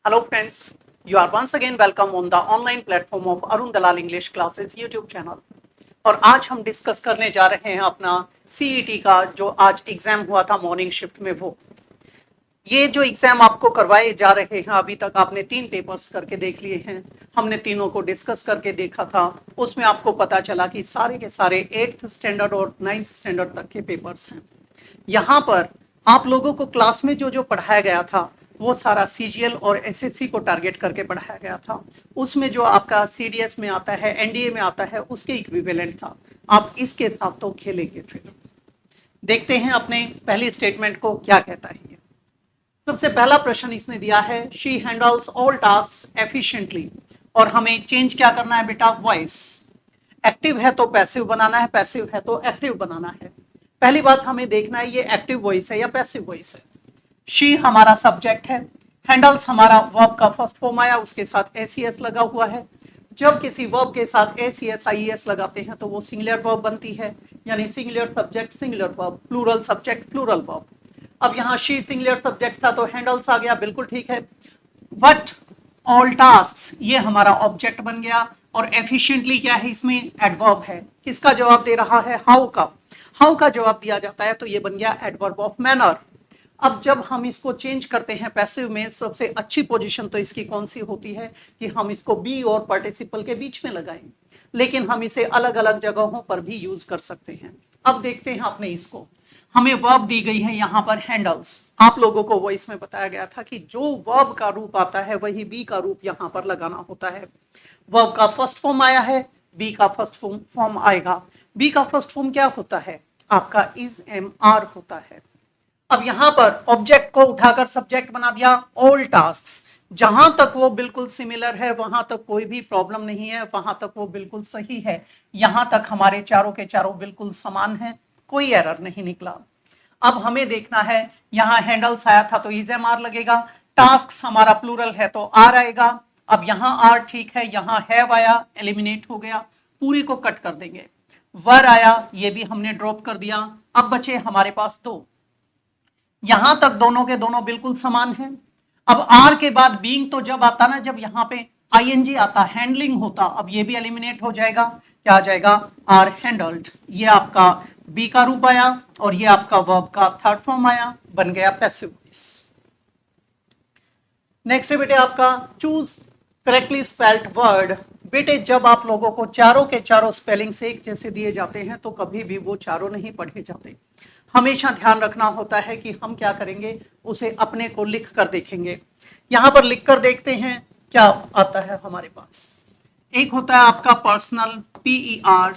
Hello friends, you are once again welcome on the online platform of Arun Dalal English Classes YouTube channel। और आज हम discuss करने जा रहे हैं अपना सीईटी का जो आज एग्जाम हुआ था मॉर्निंग शिफ्ट में। वो ये जो एग्जाम आपको करवाए जा रहे हैं, अभी तक आपने 3 पेपर्स करके देख लिए हैं। हमने तीनों को डिस्कस करके देखा था, उसमें आपको पता चला कि सारे के सारे 8th स्टैंडर्ड और 9th स्टैंडर्ड तक के पेपर्स हैं। यहाँ पर आप लोगों को क्लास में जो जो पढ़ाया गया था वो सारा सीजीएल और एसएससी को टारगेट करके पढ़ाया गया था। उसमें जो आपका सीडीएस में आता है, एनडीए में आता है, उसके इक्विवेलेंट था। आप इसके साथ तो खेलेंगे। फिर देखते हैं अपने पहली स्टेटमेंट को क्या कहता है। सबसे पहला प्रश्न इसने दिया है, she handles all task efficiently. और हमें चेंज क्या करना है बेटा, वॉइस। एक्टिव है तो पैसिव बनाना है, पैसिव है तो एक्टिव बनाना है। पहली बात हमें देखना है ये एक्टिव वॉइस है या पैसिव वॉइस है। शी हमारा सब्जेक्ट है, हैंडल्स हमारा वर्ब का फर्स्ट फॉर्म आया, उसके साथ एसीएस लगा हुआ है। जब किसी वर्ब के साथ एसीएस आईएस लगाते हैं तो वो सिंगुलर वर्ब बनती है, यानी singular subject singular verb, plural subject plural verb. अब यहाँ शी सिंगुलर सब्जेक्ट था तो हैंडल्स आ गया, बिल्कुल ठीक है। बट ऑल टास्क ये हमारा ऑब्जेक्ट बन गया। और एफिशिएंटली क्या है, इसमें एडवर्ब है। किसका जवाब दे रहा है, हाउ का। हाउ का जवाब दिया जाता है तो ये बन गया एडवर्ब ऑफ मैनर। अब जब हम इसको चेंज करते हैं पैसिव में, सबसे अच्छी पोजीशन तो इसकी कौन सी होती है कि हम इसको बी और पार्टिसिपल के बीच में लगाएं, लेकिन हम इसे अलग अलग जगहों पर भी यूज कर सकते हैं। अब देखते हैं अपने इसको। हमें वर्ब दी गई है यहाँ पर हैंडल्स। आप लोगों को वो इसमें बताया गया था कि जो वर्ब का रूप आता है वही बी का रूप यहाँ पर लगाना होता है। वर्ब का फर्स्ट फॉर्म आया है, बी का फर्स्ट फॉर्म आएगा। बी का फर्स्ट फॉर्म क्या होता है, आपका इज एम आर होता है। अब यहां पर ऑब्जेक्ट को उठाकर सब्जेक्ट बना दिया, ऑल टास्क्स। जहां तक वो बिल्कुल सिमिलर है वहां तक कोई भी प्रॉब्लम नहीं है, वहां तक वो बिल्कुल सही है। यहां तक हमारे चारों के चारों बिल्कुल समान हैं, कोई एरर नहीं निकला। अब हमें देखना है, यहां हैंडल्स आया था तो इज एम आर लगेगा, टास्क हमारा प्लूरल है तो आर आएगा। अब यहां आर ठीक है, यहां हैव आया, एलिमिनेट हो गया, पूरी को कट कर देंगे। वर आया, ये भी हमने ड्रॉप कर दिया। अब बचे हमारे पास दो, यहां तक दोनों के दोनों बिल्कुल समान हैं। अब आर के बाद बीइंग तो जब आता ना, जब यहां पे आईएनजी आता, हैंडलिंग होता, अब ये भी एलिमिनेट हो जाएगा। क्या आ जाएगा, आर हैंडल्ड। ये आपका बी का रूप आया और ये आपका वर्ब का थर्ड फॉर्म आया, बन गया पैसिव वॉइस। नेक्स्ट है बेटे आपका चूज करेक्टली स्पेल्ड वर्ड। बेटे जब आप लोगों को चारों के चारों स्पेलिंग्स एक जैसे दिए जाते हैं तो कभी भी वो चारों नहीं पढ़े जाते। हमेशा ध्यान रखना होता है कि हम क्या करेंगे, उसे अपने को लिख कर देखेंगे। यहां पर लिख कर देखते हैं क्या आता है हमारे पास। एक होता है आपका पर्सनल, PERSONAL।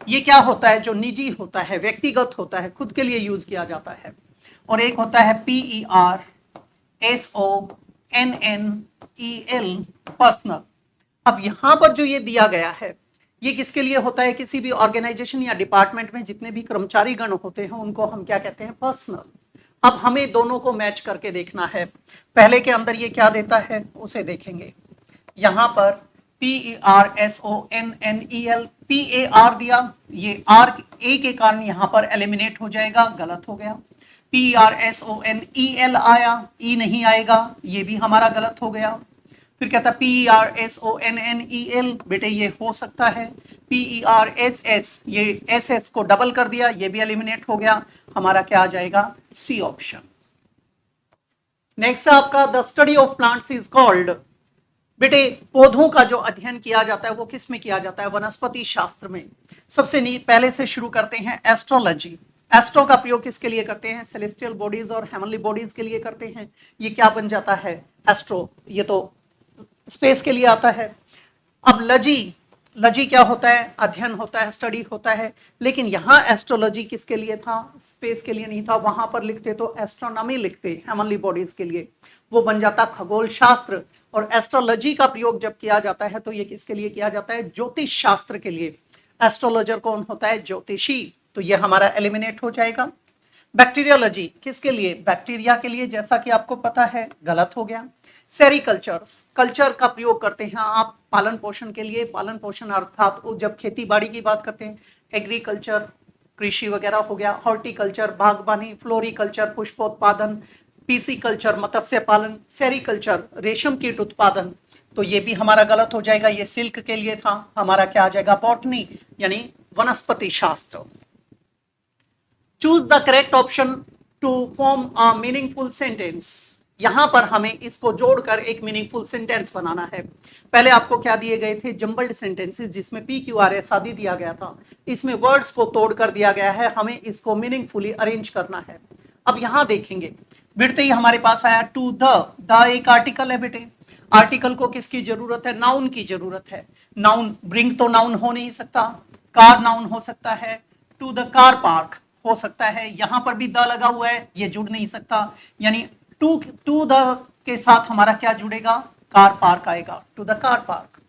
ये क्या होता है, जो निजी होता है, व्यक्तिगत होता है, खुद के लिए यूज किया जाता है। और एक होता है PERSONNEL, पर्सनल। अब यहां पर जो ये दिया गया है ये किसके लिए होता है, किसी भी ऑर्गेनाइजेशन या डिपार्टमेंट में जितने भी कर्मचारी गण होते हैं उनको हम क्या कहते हैं, पर्सनल। अब हमें दोनों को मैच करके देखना है। पहले के अंदर ये क्या देता है उसे देखेंगे। यहां पर PERSONNEL, PAR दिया, ये आर ए के कारण यहां पर एलिमिनेट हो जाएगा, गलत हो गया। PERSONEL आया, ई नहीं आएगा, ये भी हमारा गलत हो गया। फिर कहता PERSONNEL, बेटे ये हो सकता है। PERSS, ये SS को डबल कर दिया, ये भी एलिमिनेट हो गया, हमारा क्या आ जाएगा, सी ऑप्शन। नेक्स्ट आपका the study of plants is called. बेटे पौधों का जो अध्ययन किया जाता है वो किस में किया जाता है, वनस्पति शास्त्र में। सबसे पहले से शुरू करते हैं एस्ट्रोलॉजी। एस्ट्रो का प्रयोग किसके लिए करते हैं, सेलेस्टियल बॉडीज और हेवनली बॉडीज के लिए करते हैं। ये क्या बन जाता है, एस्ट्रो, ये तो स्पेस के लिए आता है। अब लजी, लजी क्या होता है, अध्ययन होता है, स्टडी होता है। लेकिन यहाँ एस्ट्रोलॉजी किसके लिए था, स्पेस के लिए नहीं था। वहां पर लिखते तो एस्ट्रोनॉमी लिखते, हेवनली बॉडीज के लिए, वो बन जाता खगोल शास्त्र। और एस्ट्रोलॉजी का प्रयोग जब किया जाता है तो ये किसके लिए किया जाता है, ज्योतिष शास्त्र के लिए। एस्ट्रोलॉजर कौन होता है, ज्योतिषी, तो ये हमारा एलिमिनेट हो जाएगा। बैक्टीरियोलॉजी किसके लिए, बैक्टीरिया के लिए, जैसा कि आपको पता है, गलत हो गया। सेरिकल्चर्स, कल्चर का प्रयोग करते हैं आप पालन पोषण के लिए। पालन पोषण अर्थात जब खेती बाड़ी की बात करते हैं, एग्रीकल्चर, कृषि वगैरह हो गया। हॉर्टिकल्चर, बागबानी। फ्लोरिकल्चर, पुष्पोत्पादन। पीसी कल्चर मत्स्य पालन, सेरिकल्चर रेशम कीट उत्पादन, तो ये भी हमारा गलत हो जाएगा, ये सिल्क के लिए था, हमारा क्या आ जाएगा बॉटनी यानी वनस्पति शास्त्र। Choose the correct option to form a meaningful sentence. यहां पर हमें इसको जोड़कर एक मीनिंगफुल सेंटेंस बनाना है। पहले आपको क्या दिए गए थे, जंबल्ड सेंटेंसेस जिसमें पी क्यू आर एस आदि दिया गया था, इसमें वर्ड्स को तोड़कर दिया गया है, हमें इसको मीनिंगफुली अरेंज करना है। अब यहां देखेंगे बिड़ते ही हमारे पास आया टू द एक आर्टिकल है बेटे, आर्टिकल को किसकी जरूरत है, नाउन की जरूरत है। नाउन ब्रिंग तो नाउन हो नहीं सकता, कार नाउन हो सकता है, टू द कार पार्क हो सकता है, यहां पर भी द लगा हुआ है, ये जुड़ नहीं सकता, यानी टू द के साथ हमारा क्या जुड़ेगा, कार पार्क आएगा, टू द कार पार्क।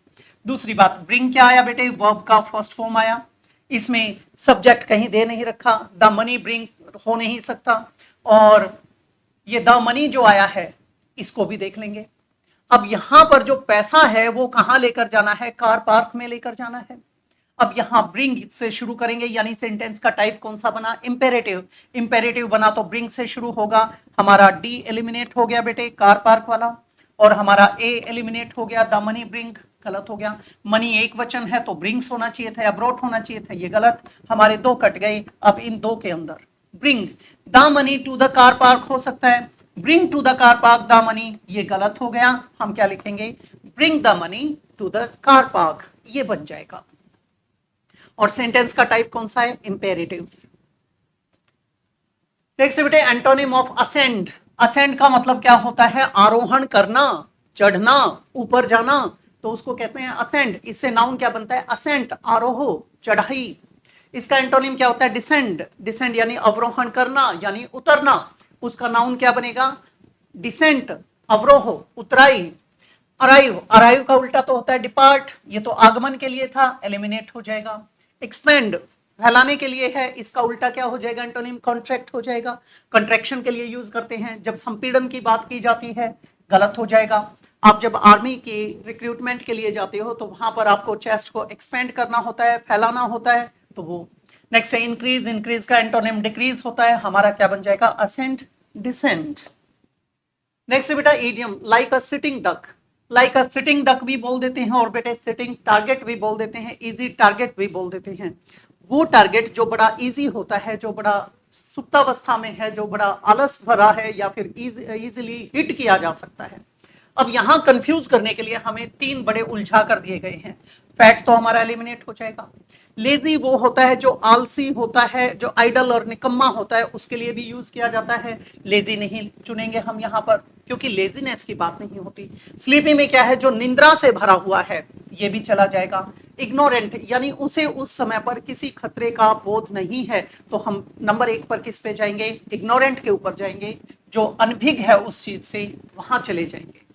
दूसरी बात, ब्रिंग क्या आया बेटे, वर्ब का फर्स्ट फॉर्म आया, इसमें सब्जेक्ट कहीं दे नहीं रखा, द मनी ब्रिंग हो नहीं सकता, और ये द मनी जो आया है इसको भी देख लेंगे। अब यहां पर जो पैसा है वो कहां लेकर जाना है, कार पार्क में लेकर जाना है। अब यहां ब्रिंग से शुरू करेंगे, यानी सेंटेंस का टाइप कौन सा बना, इंपेरेटिव। इंपेरेटिव बना तो ब्रिंग से शुरू होगा, हमारा डी एलिमिनेट हो गया बेटे कार पार्क वाला, और हमारा ए एलिमिनेट हो गया, द मनी ब्रिंग गलत हो गया। मनी एक वचन है तो ब्रिंग्स होना चाहिए था या ब्रॉट होना चाहिए था, ये गलत, हमारे दो कट गए। अब इन दो के अंदर bring the money to the car park हो सकता है, bring to the car park the money ये गलत हो गया, हम क्या लिखेंगे, bring the money to the car park, ये बन जाएगा। और सेंटेंस का टाइप कौन सा है, इंपेरेटिव। नेक्स्ट बेटे एंटोनिम ऑफ असेंड। असेंड का मतलब क्या होता है, आरोहण करना, चढ़ना, ऊपर जाना, तो उसको कहते हैं असेंड। इससे नाउन क्या बनता है, असेंट, आरोह, चढ़ाई। इसका एंटोनिम क्या होता है, डिसेंड। डिसेंड यानी अवरोहण करना यानी उतरना, उसका नाउन क्या बनेगा, डिसेंट, अवरोह, उतराई। अराइव, अराइव का उल्टा तो होता है डिपार्ट, ये तो आगमन के लिए था, एलिमिनेट हो जाएगा। एक्सपेंड फैलाने के लिए है, इसका उल्टा क्या हो जाएगा, एंटोनिम कॉन्ट्रैक्ट हो जाएगा। कंट्रैक्शन के लिए यूज करते हैं, जब संपीड़न की बात की जाती है गलत हो जाएगा। आप जब आर्मी के रिक्रूटमेंट के लिए जाते हो तो वहां पर आपको चेस्ट को एक्सपेंड करना होता है, फैलाना होता है, तो वो। नेक्स्ट है इंक्रीज। इंक्रीज का एंटोनिम डिक्रीज होता है, हमारा क्या बन जाएगा, असेंड, डिसेंड। नेक्स्ट बेटा idiom, like a sitting duck. Like a sitting duck भी बोल देते हैं, और बेटे सिटिंग टारगेट भी बोल देते हैं, इजी टारगेट भी बोल देते हैं। वो टारगेट जो बड़ा इजी होता है, जो बड़ा सुप्तावस्था में है, जो बड़ा आलस भरा है, या फिर इजीली हिट किया जा सकता है। अब यहां कंफ्यूज करने के लिए हमें तीन बड़े उलझा कर दिए गए हैं। फैट तो हमारा एलिमिनेट हो जाएगा। लेजी वो होता है जो आलसी होता है, जो आइडल और निकम्मा होता है, उसके लिए भी यूज किया जाता है, लेजी नहीं चुनेंगे हम यहाँ पर, क्योंकि लेजीनेस की बात नहीं होती। स्लीपी में क्या है, जो निंद्रा से भरा हुआ है, ये भी चला जाएगा। इग्नोरेंट यानी उसे उस समय पर किसी खतरे का बोध नहीं है, तो हम नंबर 1 पर किस पे जाएंगे, इग्नोरेंट के ऊपर जाएंगे। जो अनभिज्ञ है उस चीज से, वहां चले जाएंगे।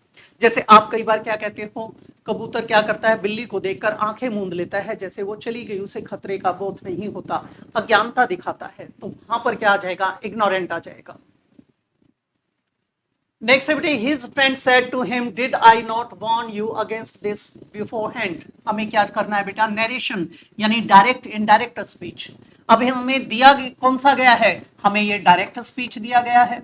जैसे आप कई बार क्या कहते हो, कबूतर क्या करता है, बिल्ली को देखकर आंखें मूंद लेता है, जैसे वो चली गई, उसे खतरे का बोध नहीं होता, अज्ञानता दिखाता है, तो वहां पर क्या आ जाएगा, इग्नोरेंट आ जाएगा। नेक्स्ट बेटे, his friend said to him, did I not warn you against this beforehand। हमें क्या करना है बेटा, नरेशन यानी डायरेक्ट इनडायरेक्ट स्पीच। अब हमें दिया कौन सा गया है, हमें ये डायरेक्ट स्पीच दिया गया है।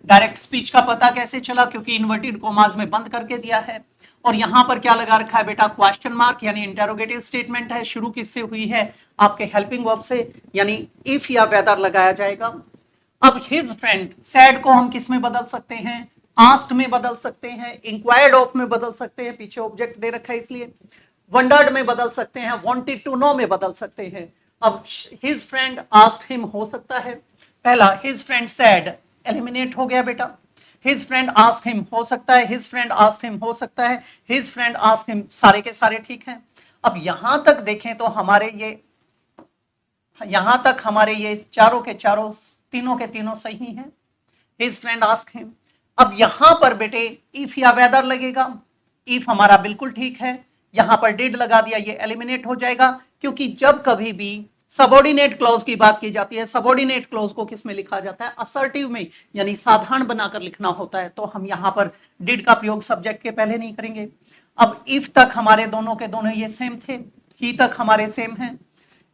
डायरेक्ट स्पीच का पता कैसे चला, क्योंकि इन्वर्टेड कोमास में बंद करके दिया है। और यहां पर क्या लगा रखा है बेटा, क्वेश्चन मार्क यानी इंटेरोगेटिव स्टेटमेंट है, शुरू किससे हुई है, आपके हेल्पिंग वर्ब से, यानी इफ या वेदर लगाया जाएगा। अब हिज फ्रेंड, सैड को हम किस में बदल सकते हैं, आस्क्ड में बदल सकते हैं, इंक्वायर्ड ऑफ में बदल सकते हैं, पीछे ऑब्जेक्ट दे रखा है इसलिए, वंडर्ड में बदल सकते हैं, वांटेड टू नो में बदल सकते हैं। अब हिज फ्रेंड आस्क्ड हिम हो सकता है, पहला हिज फ्रेंड सैड एलिमिनेट हो गया बेटा, हिज फ्रेंड आस्क्ड हिम हो सकता है, हिज फ्रेंड आस्क्ड हिम हो सकता है, हिज फ्रेंड आस्क्ड हिम, सारे के सारे ठीक हैं। अब यहां तक देखें तो यहां तक हमारे ये चारों के चारों, तीनों के तीनों सही हैं, हिज फ्रेंड आस्क्ड हिम। अब यहां पर बेटे इफ या वेदर लगेगा, इफ हमारा बिल्कुल ठीक है, यहां पर डिड लगा दिया, ये एलिमिनेट हो जाएगा, क्योंकि जब कभी भी सबऑर्डिनेट क्लॉज की बात की जाती है, सबऑर्डिनेट क्लॉज को किस में लिखा जाता है, असर्टिव में, यानी साधारण बनाकर लिखना होता है, तो हम यहां पर डिड का प्रयोग सब्जेक्ट के पहले नहीं करेंगे। अब इफ तक हमारे दोनों के दोनों ये सेम थे, ही तक हमारे सेम हैं,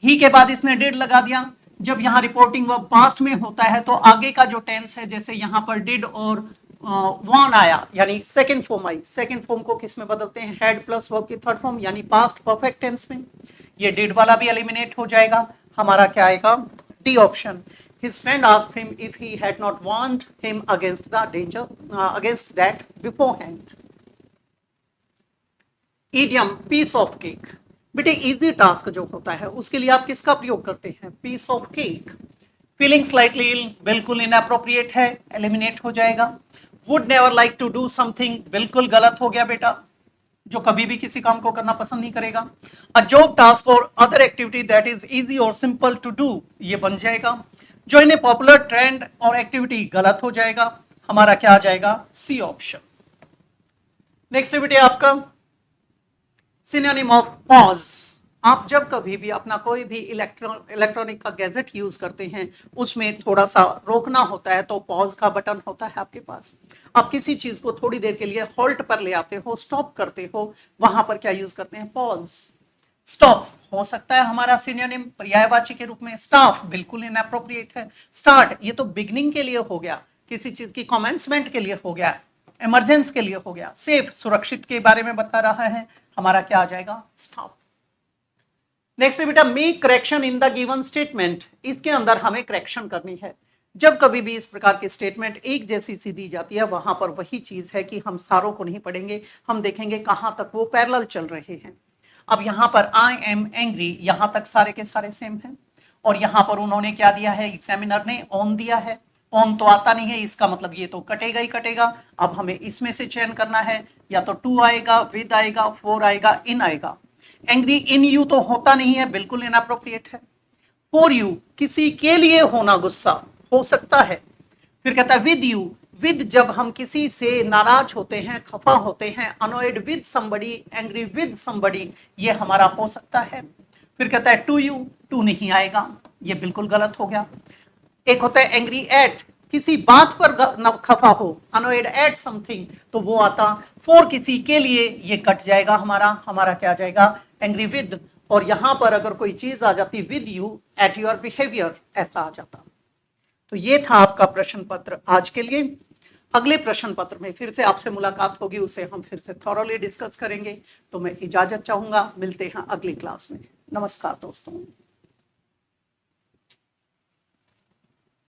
ही के बाद इसने डिड लगा दिया, जब यहाँ रिपोर्टिंग वर्ब पास्ट में होता है तो आगे का जो टेंस है, जैसे यहाँ पर डिड और वन आया, यानी second form I, second form को किस में बदलते हैं, हैड प्लस वर्ब की थर्ड फॉर्म, यानी पास्ट परफेक्ट टेंस में। ये डिड वाला भी एलिमिनेट हो जाएगा, हमारा क्या आएगा, D option. His friend asked him if he had not warned him against the danger, against that beforehand. Idiom piece of cake. बेटे इजी टास्क जो होता है उसके लिए आप किसका प्रयोग करते हैं, piece of cake. Feeling slightly ill बिल्कुल इनअप्रोप्रिएट है, एलिमिनेट हो जाएगा। Would never like to do something बिल्कुल गलत हो गया बेटा, जो कभी भी किसी काम को करना पसंद नहीं करेगा। अ जॉब टास्क और other activity that is easy और सिंपल टू डू, ये बन जाएगा। ज्वाइन ए पॉपुलर ट्रेंड और एक्टिविटी गलत हो जाएगा, हमारा क्या आ जाएगा, सी ऑप्शन। नेक्स्ट बेटे आपका सिनोनिम ऑफ पॉज। आप जब कभी भी अपना कोई भी इलेक्ट्रॉनिक का गैजेट यूज करते हैं उसमें थोड़ा सा रोकना होता है तो पॉज का बटन होता है आपके पास। आप किसी चीज को थोड़ी देर के लिए होल्ड पर ले आते हो, स्टॉप करते हो, वहां पर क्या यूज करते हैं, पॉज। स्टॉप हो सकता है हमारा सिनोनिम पर्यायवाची के रूप में, स्टाफ बिल्कुल इनअप्रोप्रिएट है। स्टार्ट ये तो बिगनिंग के लिए हो गया, किसी चीज की कमेंसमेंट के लिए हो गया, इमरजेंस के लिए हो गया। सेफ सुरक्षित के बारे में बता रहा है, हमारा क्या आ जाएगा, स्टॉप। नेक्स्ट है बेटा make correction in the given statement. इसके अंदर हमें करेक्शन करनी है। जब कभी भी इस प्रकार की स्टेटमेंट एक जैसी सी दी जाती है वहां पर वही चीज है कि हम सारों को नहीं पढ़ेंगे, हम देखेंगे कहां तक वो पैरेलल चल रहे हैं। अब यहां पर आई एम एंग्री, यहां तक सारे के सारे सेम हैं, और यहां पर उन्होंने क्या दिया है, एग्जामिनर ने ऑन दिया है। ऑन तो आता नहीं है, इसका मतलब ये तो कटेगा ही कटेगा। अब हमें इसमें से चयन करना है, या तो टू आएगा, विद आएगा, फोर आएगा, इन आएगा। एंग्री इन यू तो होता नहीं है, बिल्कुल इनअप्रोप्रिएट है। फॉर यू किसी के लिए होना गुस्सा हो सकता है। फिर कहता है विद यू, विद जब हम किसी से नाराज होते हैं, खफा होते हैं, annoyed with somebody, angry with somebody, ये हमारा हो सकता है। फिर कहता है टू यू, टू नहीं आएगा, ये बिल्कुल गलत हो गया। एक होता है एंग्री एट, किसी बात पर खफा हो, अनॉयड एट समथिंग, तो वो आता। फॉर किसी के लिए, ये कट जाएगा हमारा, हमारा क्या आ जाएगा, एंग्री विद। और यहां पर अगर कोई चीज आ जाती with you, at your behaviour, ऐसा आ जाता। तो ये था आपका प्रश्न पत्र आज के लिए। अगले प्रश्न पत्र में फिर से आपसे मुलाकात होगी, उसे हम फिर से थॉरोली डिस्कस करेंगे। तो मैं इजाजत चाहूंगा, मिलते हैं अगली क्लास में। नमस्कार दोस्तों।